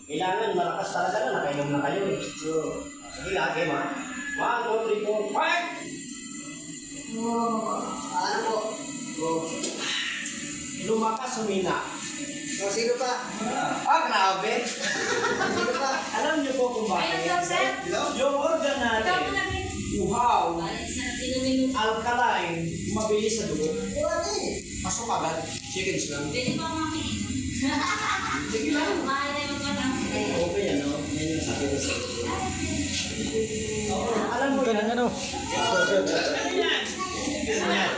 Kailangan malakas talaga na, nakainom na kayo eh. Sige, lagi ma. 1, 2, 3, 4, 5! Ano po? Lumakas, humina. Sino pa? Grabe! Sino pa? Alam niyo po kung bakit? Yung organ natin, uhaw, alkaline, mabilis sa dugo. Pasok agad. Chickens lang. Sige lang. Okay, ano? Yan yung sabi ko sa alam mo yan? Ano yan? Ganyan.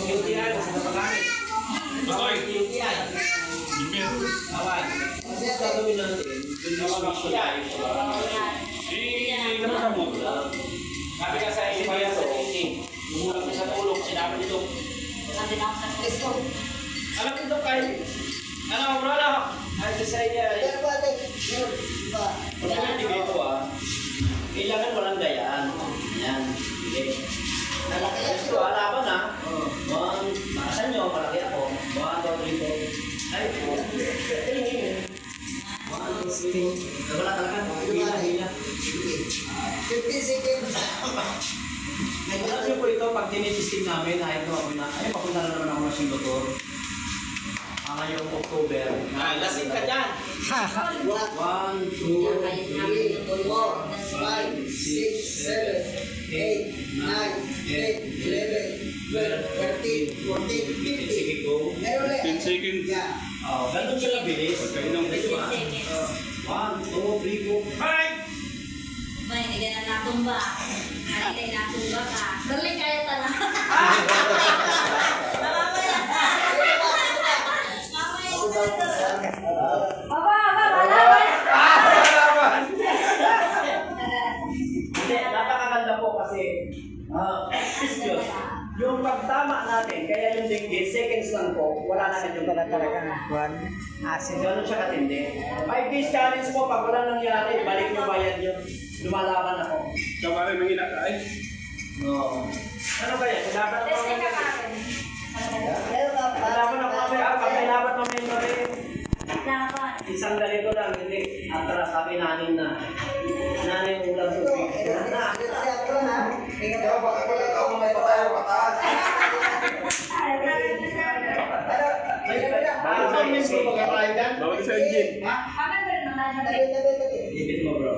QTI, basta na pagkain. Okay, QTI. Away. Kasi gagawin natin, sabi ka sa iyo yan sa training. Numulang ko sa tulog, sinabi nito. Alam nito kay, ano, bro, ano? Ay, sa iyo. Kung hindi dito kailangan walang gayaan. Yan. Okay. Ito, alaban na. Makasan nyo, malaki ako. 1, 2, 3, 4. Ay, 1, 2, 3. Wala talaga. Hila. 15 seconds. Alam niyo po ito, pag tinisisting namin, ay papunta na naman ako ng Singapore. Ngayong October. Lasing ka dyan! 1, 2, 3, 4, 5, 6, 7, 8, 9, 10, 11, 12, 13, 14, 15. Sige ko. 15 seconds. Ganun siya bilis. 1, 2, 3, 4, 5! May hindi ka na natumba. Hindi ka natumba ka. Dali kaya talaga. Mamaya ka. Hindi, napakaganda po kasi yung pagtama natin, kaya yung dengue, seconds lang po, wala na yung ganun siya katindi. 5 days challenge po, pag wala nangyari, balik mo bayad yun. Lumalaban ako. Kabarin ng ina ka ay. Oo. Ano ba yan? Kailangan ako Testing ka pa. Kailangan ako kami. Pag kailangan mo may rin. Dapat. Isang ganito lang, hindi. Atras sabi nanin na. Nanin ulam sa picture. Bawal sa engine. Akan ba rin naman? Ipit mo bro.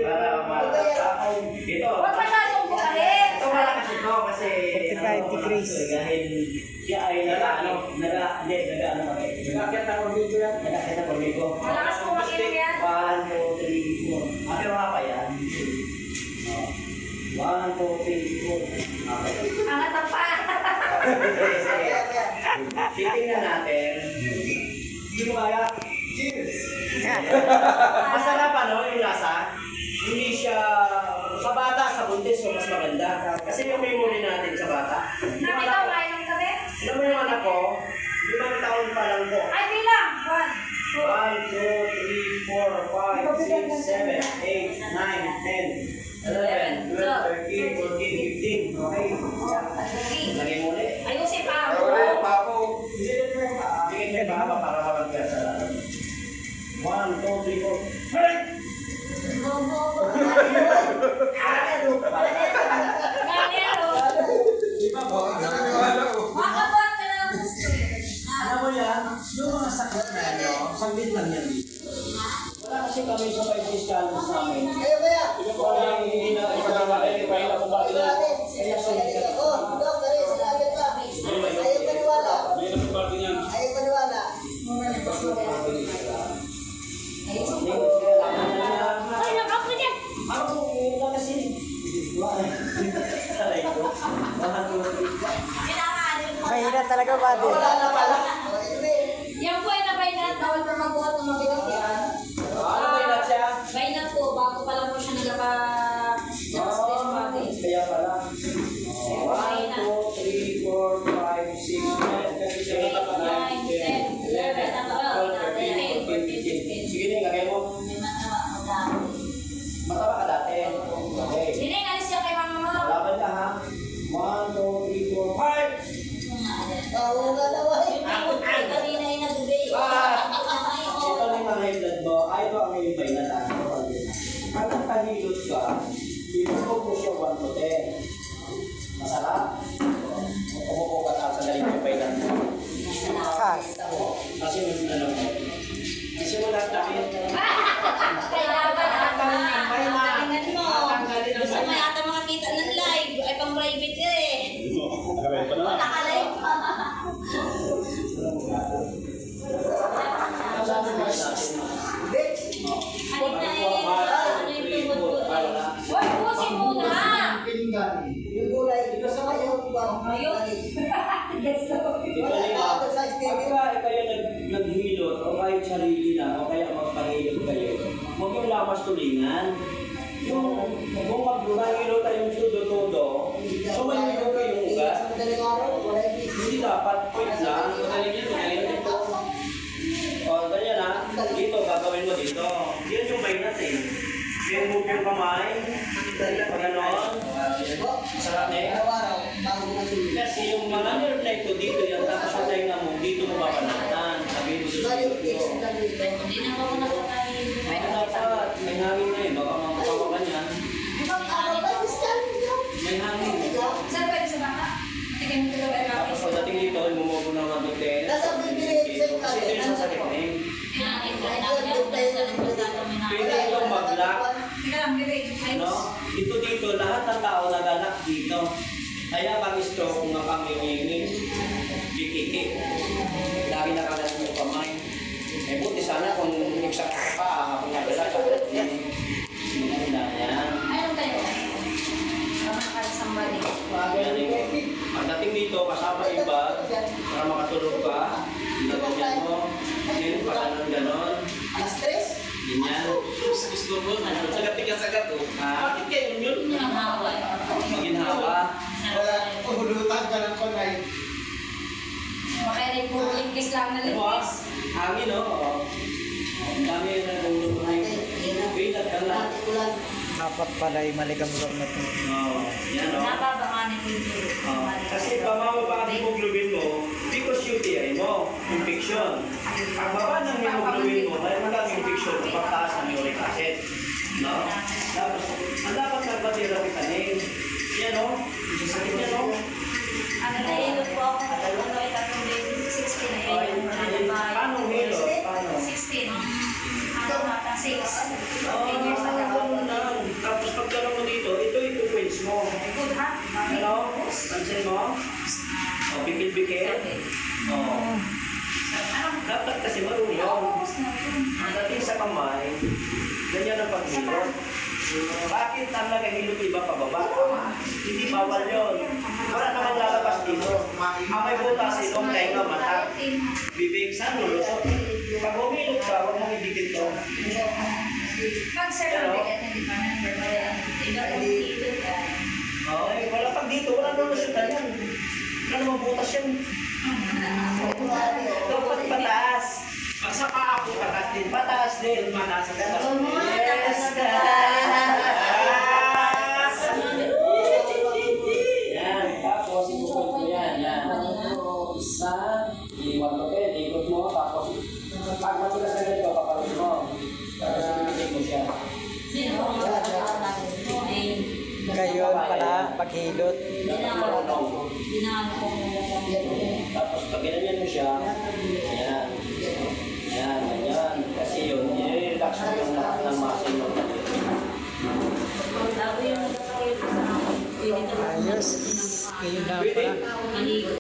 Para matakaw. Ito. Huwag masyadong bukahin. Ito malakas ito kasi 45 degrees. Dahil siya ay nag-ano kami. Nag-akit na kormigo yan. Nag-akit na kormigo. Malakas po makinig yan. 1, 2, 3, 4. Pero nga pa yan. 1, 2, 3, 4. Angat ang pa. Titingnan natin. Hindi ko kaya. Cheers! Masarap ano yung lasa? Hindi siya sa bata, sa buntis so mas maganda. Kasi yung memory natin sa bata. Nakita ko kayo ng gabi? Alam mo yung anak ko, 5 taon pa lang po. Ay, bilang. 1, 2, 3, 4, 5, 6, 7, 8, 9, 10, 11, 12, 13, 14, 15. Okay. Lagay mo ulit. Ayusin pa. Tingin mo ba para mapagkaya sa lahat? 1, 2, 3, 4. Hooray! Makabuhat ka na ng gusto. Alam mo yan, yung mga sakit na nyo, saglit lang yan dito. Wala kasi kami sa 5 days challenge namin. Wala hindi na ipagawa, ipahin ako ba ito? Kaya sa mga May napaparte niyan. Ay, nakap ka dyan. Ako, ito kasi. Aray ko. 1, 2, 3. Kailangan mo. Mahina talaga, buddy. Yan po ay nabainat. Bawal pa magbuhat ng mabigat yan. Ano ba yun siya? Bainat po. Bago pa lang po siya nagapa-space body. Kaya pala. 1, 2, 3, 4, 5, 6, 7, 8, 9, 10, 11, 12, 13, 14, 15. Sige na, ilagay mo. May matawa. Mataba ka dati. Okay. Sino yung alis siya kay mama mo? Yung gulay, gusto ko yung Ayun. Let's go. Ito Wala lima. na ako sa steady. Pagka kayo naghilot o kahit sarili na o kaya magpahilot kayo, huwag yung lamas tulingan. Kung maghilot tayong todo-todo, so may nilog kayong ugat. Sa madaling araw, wala yung Hindi dapat, point lang. Magaling ito. O, ganyan na. Dito, gagawin mo dito. Yan yung mainat eh. Yung move yung kamay. Pag ganon. Sarap eh. araw-araw, bago mo matulog. Kasi yung mga nerve na ito dito yan, tapos yung tainga mo, dito mo babanatan. Sabi mo Bali yung dito. tips lang dito. Hindi na ako nakakain. May dapat, may hangin na eh. Baka makapawa ka niyan. Ibang araw ba, Christian? May hangin. Saan pwede sa baka? Tingnan mo dalawa ay Tapos pagdating dito, lumumobo ng mga dute. Nasa bibili sa Kasi ito yung sasakit na eh. Pwede itong mag-lock. Teka lang, bibig. No? Ito dito, lahat ng tao naganak dito. Kaya pag stroke, kung nga kami umiingin, bikiki. Lagi nakaganak yung kamay. Eh buti sana kung exact pa, kung nagala ka. Yan. Ayun tayo. Tama ka sa bali. Pagdating dito, kasama yung bag, para makatulog ka. Ganyan mo. Then, ganon. Alas 3? Ganyan. Gusto mo, sagat-sagat o. Bakit kayo yun? Ang hawa. Maginhawa. Hulutan ka ng kunay. Makainig po, limpis lang na Ano ah? limpis. Hangin o. Ang dami yung nagulong. Wait, at ka lang. Dapat pala yung maligam-gam na ito. Oo. Yan o. Nababanganin ko yung dulo. Kasi pamama pa ang hemoglobin mo, because UTI mo, infection. Ang baba ng hemoglobin mo, may malang infection, pagtaas ng uric acid. No? Tapos, ang dapat nagpa-therapy ka rin. Yan o. Sasakit yan o. Ano na hilot po ako kapag ano ay 3 days, 16 na yun. Paano hilot? Paano? 16. Ano na, 6. 10 years na Ganun lang. Tapos pagkaroon mo dito, ito yung 2 points mo. Good ha? Ano? Pansin mo? O, bikil-bikil. O. Dapat kasi marunong. Ang dating sa kamay, ganyan ang paghilot. Bakit ang nagahilot iba pababa? Hindi bawal yun. Wala namang lalabas dito. Ang may butas, ilong, tenga, mata, bibig, saan lulusot? Pag humilot ka, huwag mong idikit to. Pag sir, mabigat na di ba? Number pa rin. Iba kung hilot ka. Okay, wala pag dito, wala lulusutan yan. Wala namang butas yan. Dapat pataas. Pag sa paa ko, pataas din. Pataas din. Mataas ka. Yes, yan. Tapos, ikot mo yan. Yan. Isa. Iwan mo kayo. Ikot mo. Tapos, pag matigas na ganito, papalit mo. Tapos, ibitig mo siya. Sino po ang makakatagal? Ngayon pala, paghilot. Dinaan ko Tapos pag ginanyan mo siya, ayan. Ayan, ganyan. Kasi yun, i-relax mo yung lahat ng muscle mo. Labo yung nagkakaroon sa akin. Pwede na Ayos. Ngayon na Pwede? pala. Maligo.